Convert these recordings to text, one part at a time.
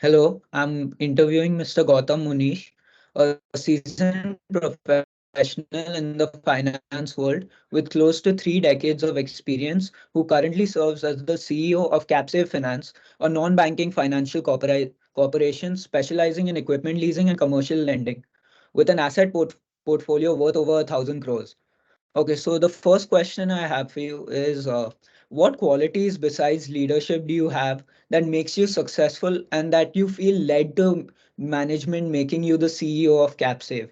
Hello, I'm interviewing Mr. Gautam Munish, a seasoned professional in the finance world with close to 3 decades of experience, who currently serves as the CEO of Capsave Finance, a non-banking financial corporation specializing in equipment leasing and commercial lending, with an portfolio worth over 1,000 crores. Okay, so the first question I have for you is what qualities besides leadership do you have that makes you successful and that you feel led to management making you the CEO of CapSave?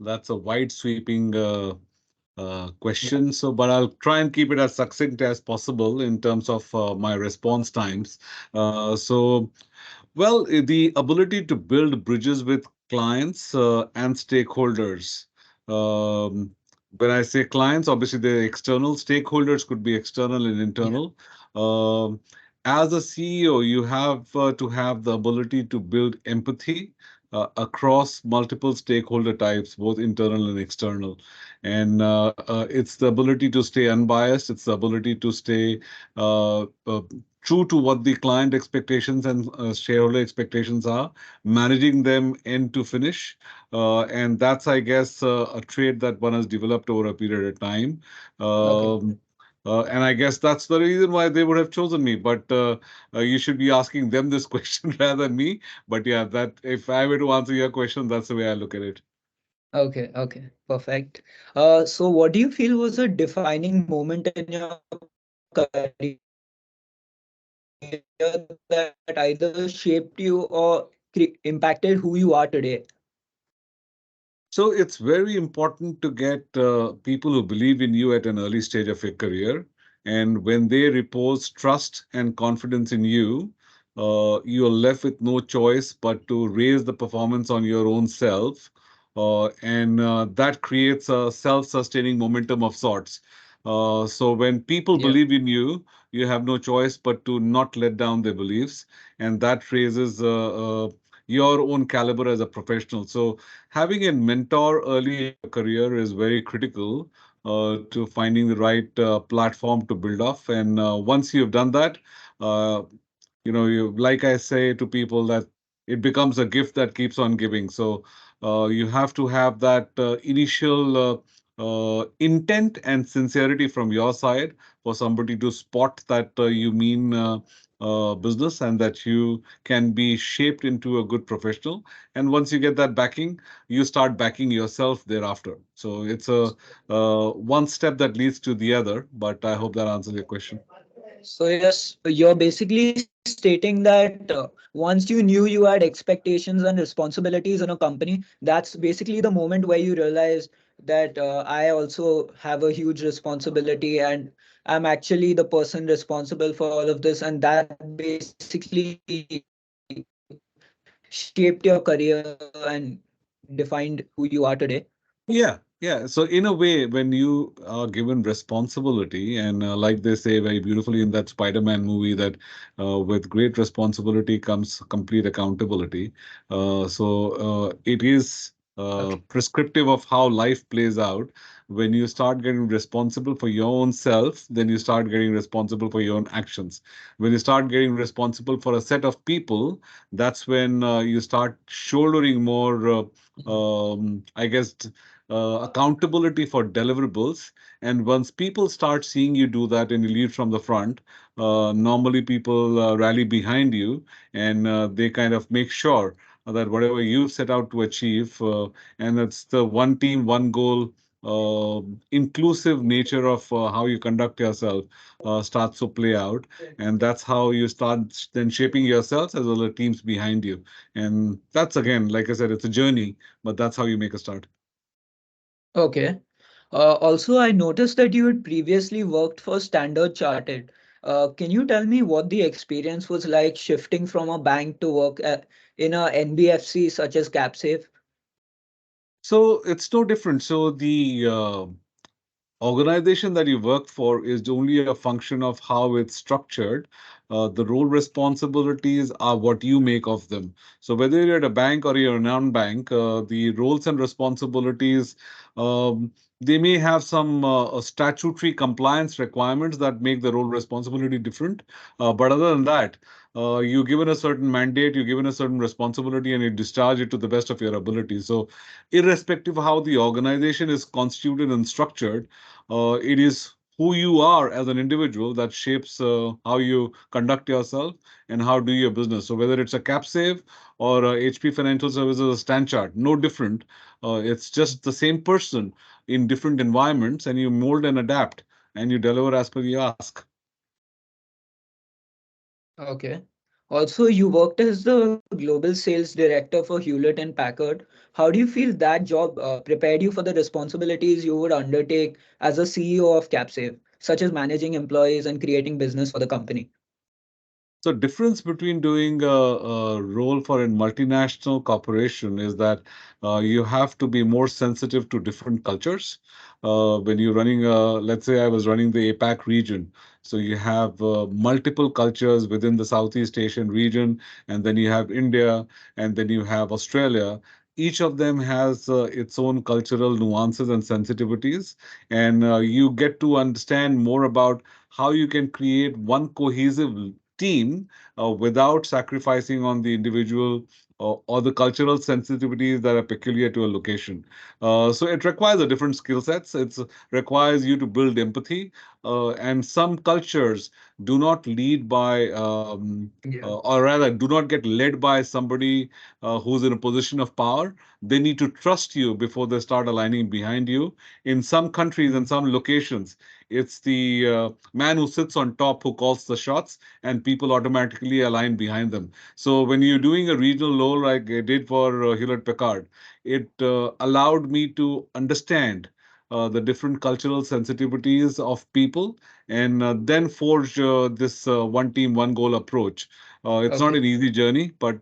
That's a wide sweeping question. So, but I'll try and keep it as succinct as possible in terms of my response times. So, well, the ability to build bridges with clients and stakeholders. Um, when I say clients, obviously the external stakeholders could be external and Yeah. internal. Um, as a CEO, you have to have the ability to build empathy across multiple stakeholder types, both internal and external. And it's the ability to stay unbiased, it's the ability to stay uh, uh, true to what the client expectations and shareholder expectations are, managing them end to finish. And that's, I guess, a trait that one has developed over a period of time. Okay. And I guess that's the reason why they would have chosen me. But you should be asking them this question rather than me. But yeah, that if I were to answer your question, that's the way I look at it. Okay. Okay. Perfect. So what do you feel was a defining moment in your career that either shaped you or impacted who you are today? So it's very important to get people who believe in you at an early stage of your career. And when they repose trust and confidence in you, you are left with no choice but to raise the performance on your own self. And that creates a self sustaining momentum of sorts. So when people Yeah. believe in you, you have no choice but to not let down their beliefs. And that raises your own caliber as a professional. So having a mentor early in your career is very critical to finding the right platform to build off. And once you've done that, uh, like I say to people, that it becomes a gift that keeps on giving. So you have to have that initial intent and sincerity from your side for somebody to spot that you mean business and that you can be shaped into a good professional. And once you get that backing, you start backing yourself thereafter. So it's a one step that leads to the other. But I hope that answers your question. So yes, you're basically stating that once you knew you had expectations and responsibilities in a company, that's basically the moment where you realize that I also have a huge responsibility and I'm actually the person responsible for all of this, and that basically shaped your career and defined who you are today. Yeah, yeah. So in a way, when you are given responsibility, and like they say very beautifully in that Spider-Man movie, that with great responsibility comes complete accountability. It is Okay. prescriptive of how life plays out. When you start getting responsible for your own self, then you start getting responsible for your own actions. When you start getting responsible for a set of people, that's when you start shouldering more. I guess accountability for deliverables. And once people start seeing you do that and you lead from the front, normally people rally behind you and they kind of make sure that whatever you set out to achieve, and it's the one team, one goal. Inclusive nature of how you conduct yourself starts to play out, and that's how you start then shaping yourselves as well as teams behind you. And that's again, like I said, it's a journey, but that's how you make a start. Okay. Also, I noticed that you had previously worked for Standard Chartered. Can you tell me what the experience was like shifting from a bank to work in a NBFC such as CapSafe? So it's no different. So the organization that you work for is only a function of how it's structured. The role responsibilities are what you make of them. So whether you're at a bank or you're a non-bank, the roles and responsibilities, um, they may have some statutory compliance requirements that make the role responsibility different. But other than that, you're given a certain mandate, you're given a certain responsibility, and you discharge it to the best of your ability. So, irrespective of how the organization is constituted and structured, it is who you are as an individual that shapes how you conduct yourself and how do your business. So, whether it's a CapSave or HP Financial Services or Stanchart, no different. It's just the same person in different environments, and you mold and adapt and you deliver as per the ask. Okay. Also, you worked as the global sales director for Hewlett and Packard. How do you feel that job prepared you for the responsibilities you would undertake as a CEO of CapSave, such as managing employees and creating business for the company? So, difference between doing a role for a multinational corporation is that you have to be more sensitive to different cultures. When you're running, let's say I was running the APAC region, so you have multiple cultures within the Southeast Asian region, and then you have India, and then you have Australia. Each of them has its own cultural nuances and sensitivities, and you get to understand more about how you can create one cohesive team without sacrificing on the individual or the cultural sensitivities that are peculiar to a location. So it requires a different skill sets. It requires you to build empathy, and some cultures do not lead by, Yeah. or rather, do not get led by somebody who's in a position of power. They need to trust you before they start aligning behind you. In some countries and some locations, it's the man who sits on top who calls the shots, and people automatically align behind them. So when you're doing a regional role like I did for Hewlett Packard, it allowed me to understand the different cultural sensitivities of people and then forge this one team, one goal approach. It's not Okay. an easy journey, but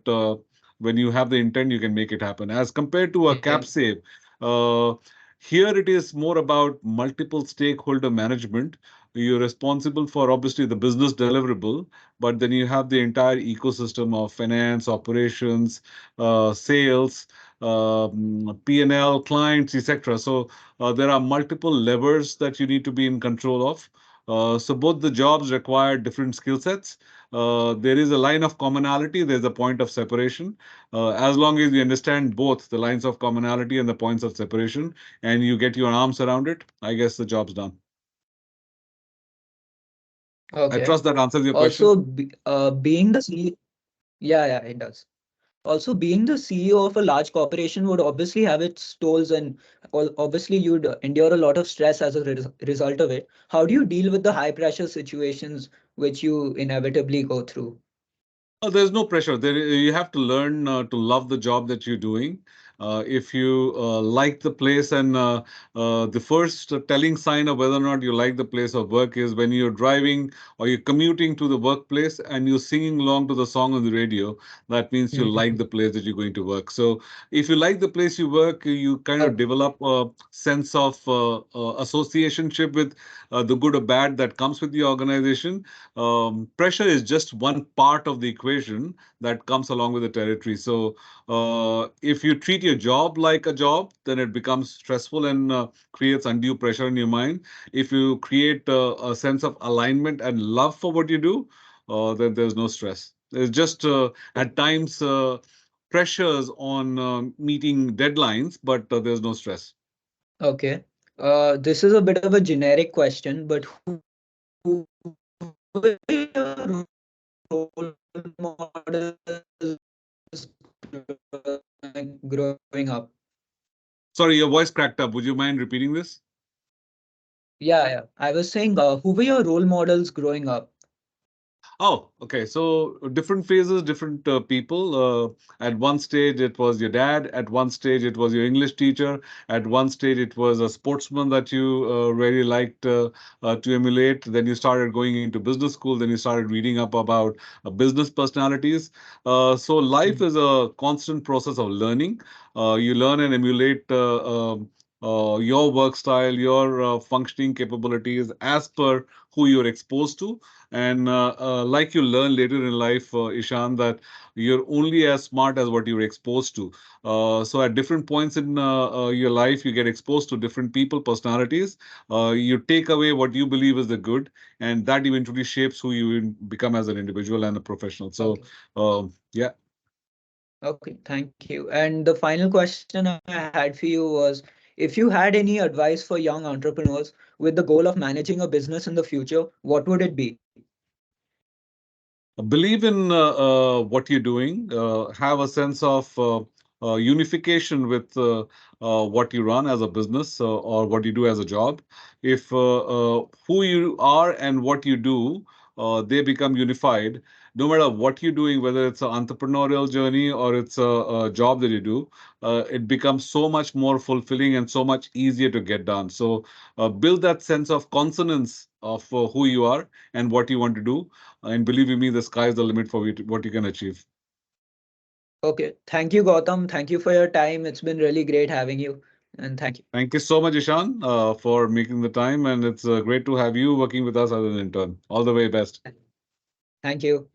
when you have the intent, you can make it happen. As compared to a cap Yeah. save, uh, here it is more about multiple stakeholder management. You're responsible for obviously the business deliverable, but then you have the entire ecosystem of finance, operations, sales, P&L, clients, etc. So there are multiple levers that you need to be in control of. So both the jobs require different skill sets. There is a line of commonality, there's a point of separation. As long as you understand both the lines of commonality and the points of separation, and you get your arms around it, I guess the job's done. I Okay. trust that answers your question. Also, being the CEO, yeah, yeah, it does. Also, being the CEO of a large corporation would obviously have its tolls, and obviously you'd endure a lot of stress as a result of it. How do you deal with the high pressure situations which you inevitably go through? Oh, there's no pressure. You have to learn to love the job that you're doing. If you like the place, and the first telling sign of whether or not you like the place of work is when you're driving or you're commuting to the workplace and you're singing along to the song on the radio, that means you like the Mhm. place that you're going to work. So if you like the place you work, you kind of Okay. develop a sense of associationship with the good or bad that comes with the organization. Pressure is just one part of the equation that comes along with the territory. So, if you treat your job like a job, then it becomes stressful and creates undue pressure in your mind. If you create a sense of alignment and love for what you do, then there's no stress. There's just at times pressures on meeting deadlines, but there's no stress. Okay. This is a bit of a generic question, but who were your role models growing up? Sorry, your voice cracked up. Would you mind repeating this? Yeah, yeah. I was saying, who were your role models growing up? Oh, okay. So different phases, different people. At one stage, it was your dad. At one stage, it was your English teacher. At one stage, it was a sportsman that you really liked to emulate. Then you started going into business school. Then you started reading up about business personalities. So life is a constant process of learning. You learn and emulate. Your work style, your functioning capabilities as per who you're exposed to. And like you learn later in life, Ishan, that you're only as smart as what you're exposed to. So at different points in your life, you get exposed to different people, personalities. You take away what you believe is the good, and that eventually shapes who you become as an individual and a professional. So, Okay. yeah. Okay, thank you. And the final question I had for you was, if you had any advice for young entrepreneurs with the goal of managing a business in the future, what would it be? Believe in what you're doing, have a sense of unification with what you run as a business or what you do as a job. If who you are and what you do, they become unified, no matter what you're doing, whether it's an entrepreneurial journey or it's a job that you do, it becomes so much more fulfilling and so much easier to get done. So build that sense of consonance of who you are and what you want to do, and believe you me, the sky is the limit for what you can achieve. Okay, thank you, Gautam. Thank you for your time. It's been really great having you. And thank you. Thank you so much, Ishan, for making the time. And it's great to have you working with us as an intern. All the way best. Thank you.